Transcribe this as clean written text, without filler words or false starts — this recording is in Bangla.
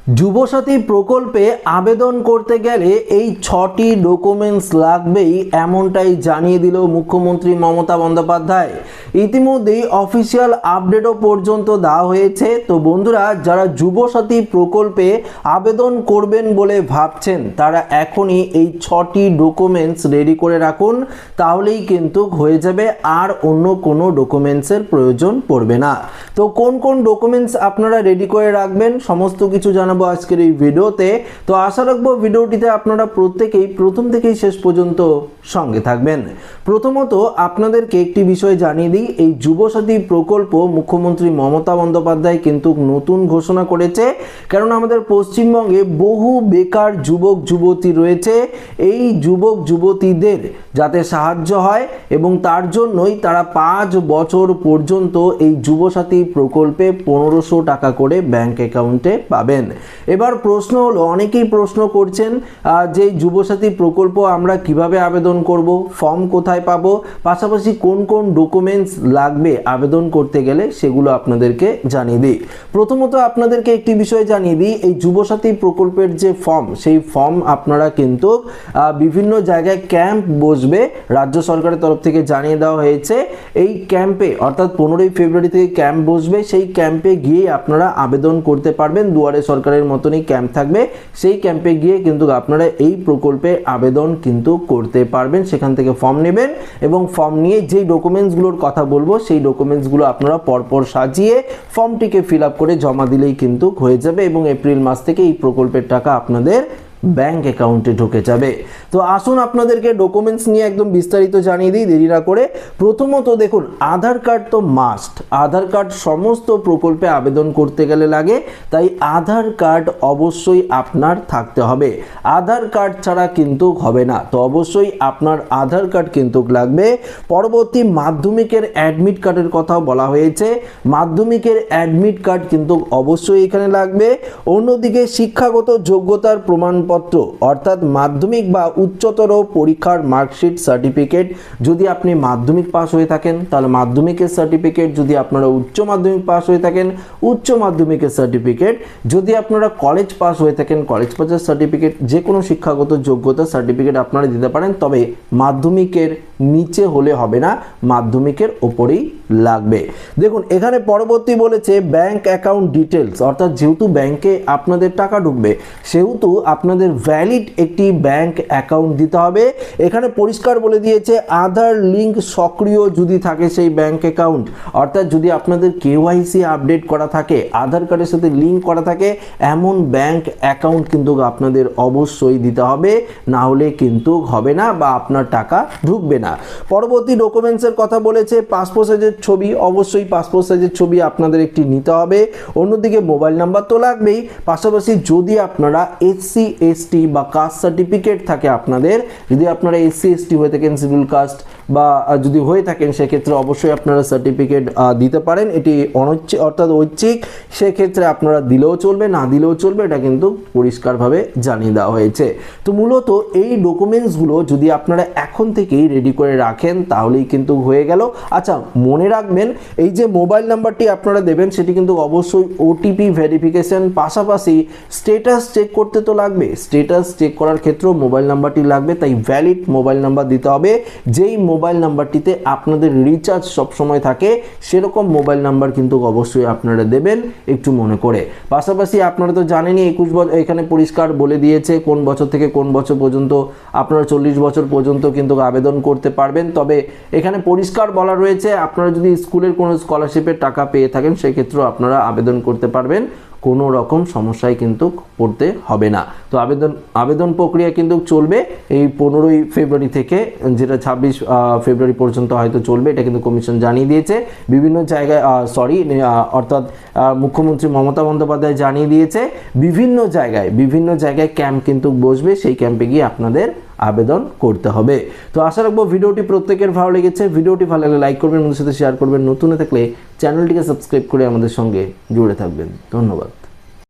যুবসাথী প্রকল্পে আবেদন করতে গেলে এই 6টি ডকুমেন্টস লাগবেই, এমনটাই জানিয়ে দিল মুখ্যমন্ত্রী মমতা বন্দ্যোপাধ্যায়। ইতিমধ্যেই অফিসিয়াল আপডেটও পর্যন্ত দেওয়া হয়েছে। তো বন্ধুরা, যারা যুবসাথী প্রকল্পে আবেদন করবেন বলে ভাবছেন তারা এখনই এই 6টি ডকুমেন্টস রেডি করে রাখুন, তাহলেই কিন্তু হয়ে যাবে, আর অন্য কোনো ডকুমেন্টসের প্রয়োজন পড়বে না। তো কোন কোন ডকুমেন্টস আপনারা রেডি করে রাখবেন সমস্ত কিছু জানাবো আজকের এই ভিডিওতে। তো আশা রাখবো ভিডিওটিতে আপনারা প্রত্যেকেই প্রথম থেকেই শেষ পর্যন্ত সঙ্গে থাকবেন। প্রথমত আপনাদেরকে একটি বিষয় জানিয়ে দিই, এই যুবসাথী প্রকল্প মুখ্যমন্ত্রী মমতা বন্দ্যোপাধ্যায় কিন্তু নতুন ঘোষণা করেছে, কারণ আমাদের পশ্চিমবঙ্গে বহু বেকার যুবক যুবতী রয়েছে। এই যুবক যুবতীদের যাতে সাহায্য হয় এবং তার জন্যই তারা 5 বছর পর্যন্ত এই যুবসাথী প্রকল্পে 1500 টাকা করে ব্যাংক অ্যাকাউন্টে পাবেন। এবার প্রশ্ন হলো, অনেকেই প্রশ্ন করছেন যে যুবসাথী প্রকল্প আমরা কিভাবে আবেদন করব, ফর্ম কোথায় পাবো, পাশাপাশি কোন কোন ডকুমেন্টস লাগবে আবেদন করতে গেলে, সেগুলো আপনাদেরকে জানিয়ে দিই। প্রথমত আপনাদেরকে একটি বিষয় জানিয়ে দিই, এই যুবসাথী প্রকল্পের যে ফর্ম, সেই ফর্ম আপনারা কিন্তু বিভিন্ন জায়গায় ক্যাম্প বসবে, রাজ্য সরকারের তরফ থেকে জানিয়ে দেওয়া হয়েছে। এই ক্যাম্পে অর্থাৎ 15ই ফেব্রুয়ারি থেকে ক্যাম্প বসবে, সেই ক্যাম্পে গিয়ে আপনারা আবেদন করতে পারবেন। দুয়ারে সরকারের মতনই ক্যাম্প থাকবে, সেই ক্যাম্পে গিয়ে কিন্তু আপনারা এই প্রকল্পে আবেদন কিন্তু করতে পারবেন। সেখান থেকে ফর্ম নেবেন এবং ফর্ম নিয়ে যেই ডকুমেন্টসগুলোর কথা বলবো সেই ডকুমেন্টসগুলো আপনারা পরপর সাজিয়ে ফর্মটিকে ফিল আপ করে জমা দিলেই কিন্তু হয়ে যাবে এবং এপ্রিল মাস থেকে এই প্রকল্পের টাকা আপনাদের ব্যাংক অ্যাকাউন্টে ঢুকে যাবে। তো আসুন আপনাদেরকে ডকুমেন্টস নিয়ে একদম বিস্তারিত জানিয়ে দিই দেরি না করে। প্রথমত দেখুন, আধার কার্ড তো মাস্ট, আধার কার্ড সমস্ত প্রকল্পে আবেদন করতে গেলে লাগে, তাই আধার কার্ড অবশ্যই আপনার থাকতে হবে। আধার কার্ড ছাড়া কিন্তু হবে না, তো অবশ্যই আপনার আধার কার্ড কিন্তু লাগবে। পরবর্তী মাধ্যমিকের অ্যাডমিট কার্ডের কথাও বলা হয়েছে, মাধ্যমিকের অ্যাডমিট কার্ড কিন্তু অবশ্যই এখানে লাগবে। অন্যদিকে শিক্ষাগত যোগ্যতার প্রমাণপত্র অর্থাৎ মাধ্যমিক বা উচ্চতর পরীক্ষার মার্কশিট সার্টিফিকেট, যদি আপনি মাধ্যমিক পাস হয়ে থাকেন তাহলে মাধ্যমিকের সার্টিফিকেট, যদি আপনারা উচ্চ মাধ্যমিক পাস হয়ে থাকেন উচ্চ মাধ্যমিকের সার্টিফিকেট, যদি আপনারা কলেজ পাস হয়ে থাকেন কলেজ পাসের সার্টিফিকেট, যে কোনো শিক্ষাগত যোগ্যতা সার্টিফিকেট আপনারা দিতে পারেন, তবে মাধ্যমিকের নিচে হলে হবে না, মাধ্যমিকের ওপরেই লাগবে। দেখুন এখানে পরবর্তী বলেছে ব্যাংক অ্যাকাউন্ট ডিটেলস, অর্থাৎ যেহেতু ব্যাংকে আপনাদের টাকা ঢুকবে সেহেতু আপনাদের ভ্যালিড একটি ব্যাংক অ্যাকাউন্ট দিতে হবে। এখানে পরিষ্কার বলে দিয়েছে আধার লিঙ্ক সক্রিয় যদি থাকে সেই ব্যাংক অ্যাকাউন্ট, অর্থাৎ যদি আপনাদের কেওয়াইসি আপডেট করা থাকে, আধার কার্ডের সাথে লিঙ্ক করা থাকে, এমন ব্যাংক অ্যাকাউন্ট কিন্তু আপনাদের অবশ্যই দিতে হবে, না হলে কিন্তু হবে না বা আপনার টাকা ঢুকবে না। পরবর্তী ডকুমেন্টসের কথা বলেছে পাসপোর্ট সাইজের ছবি, অবশ্যই পাসপোর্ট সাইজের ছবি আপনাদের একটি নিতে হবে। অন্যদিকে মোবাইল নাম্বার তো লাগবেই, পাশাপাশি যদি আপনারা এসসি এসটি বা কাস্ট সার্টিফিকেট থাকে আপনাদের, যদি আপনারা এসসি এসটি হয়ে থাকেন, শিডিউল কাস্ট বা যদি হয়ে থাকেন সেক্ষেত্রে অবশ্যই আপনারা সার্টিফিকেট দিতে পারেন। এটি অর্থাৎ ঐচ্ছিক, সেক্ষেত্রে আপনারা দিলেও চলবে না দিলেও চলবে, এটা কিন্তু পরিষ্কারভাবে জানিয়ে দেওয়া হয়েছে। তো মূলত এই ডকুমেন্টসগুলো যদি আপনারা এখন থেকেই রেডি করে রাখেন তাহলেই কিন্তু হয়ে গেল। আচ্ছা মনে রাখবেন, এই যে মোবাইল নাম্বারটি আপনারা দেবেন সেটি কিন্তু অবশ্যই ওটিপি ভেরিফিকেশন, পাশাপাশি স্টেটাস চেক করতে তো লাগবে, স্টেটাস চেক করার ক্ষেত্রেও মোবাইল নাম্বারটি লাগবে, তাই ভ্যালিড মোবাইল নাম্বার দিতে হবে। যেই মোবাইল নাম্বারটিতে আপনাদের রিচার্জ সবসময় থাকে সেরকম মোবাইল নাম্বার কিন্তু অবশ্যই আপনারা দেবেন, একটু মনে করে। পাশাপাশি আপনারা তো জানেনই 21 বছর, এখানে পরিষ্কার বলে দিয়েছে কোন বছর থেকে কোন বছর পর্যন্ত আপনারা 40 বছর পর্যন্ত কিন্তু আবেদন করতে পারবেন। তবে এখানে পরিষ্কার বলা রয়েছে আপনারা যদি স্কুলের কোনো স্কলারশিপের টাকা পেয়ে থাকেন সেক্ষেত্রেও আপনারা আবেদন করতে পারবেন, কোনো রকম সমস্যায় কিন্তু পড়তে হবে না। তো আবেদন প্রক্রিয়া কিন্তু চলবে এই 15ই ফেব্রুয়ারি থেকে, যেটা 26 ফেব্রুয়ারি পর্যন্ত হয়তো চলবে, এটা কিন্তু কমিশন জানিয়ে দিয়েছে। বিভিন্ন জায়গায় অর্থাৎ মুখ্যমন্ত্রী মমতা বন্দ্যোপাধ্যায় জানিয়ে দিয়েছে বিভিন্ন জায়গায় ক্যাম্প কিন্তু বসবে, সেই ক্যাম্পে গিয়ে আপনাদের আবেদন করতে হবে। তো আশা রাখবো ভিডিওটি প্রত্যেকের ভালো লেগেছে। ভিডিওটি ভালো লাগলে লাইক করবেন, বন্ধুদের সাথে শেয়ার করবেন, নতুন থাকলে চ্যানেলটিকে সাবস্ক্রাইব করে আমাদের সঙ্গে জুড়ে থাকবেন। ধন্যবাদ।